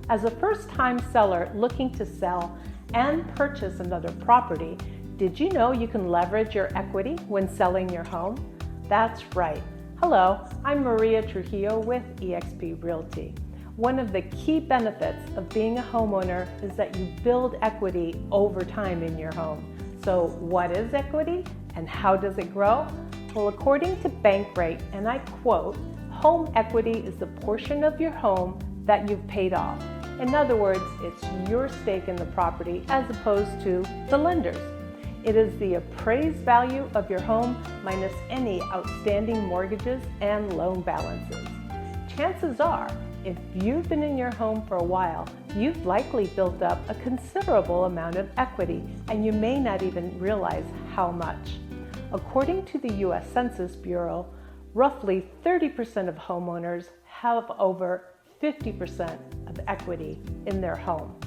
As a first-time seller looking to sell and purchase another property, did you know you can leverage your equity when selling your home? That's right. Hello, I'm Maria Trujillo with eXp Realty. One of the key benefits of being a homeowner is that you build equity over time in your home. So what is equity and how does it grow? Well, according to Bankrate, and I quote, home equity is the portion of your home that you've paid off. In other words, it's your stake in the property as opposed to the lender's. It is the appraised value of your home minus any outstanding mortgages and loan balances. Chances are, if you've been in your home for a while, you've likely built up a considerable amount of equity, and you may not even realize how much. According to the U.S. Census Bureau, roughly 30% of homeowners have over 50% of equity in their home.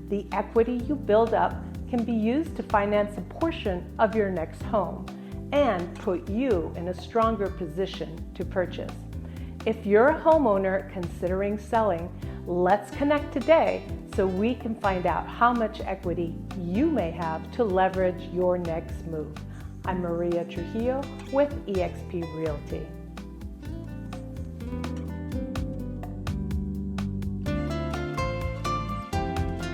The equity you build up can be used to finance a portion of your next home and put you in a stronger position to purchase. If you're a homeowner considering selling, let's connect today so we can find out how much equity you may have to leverage your next move. I'm Maria Trujillo with eXp Realty.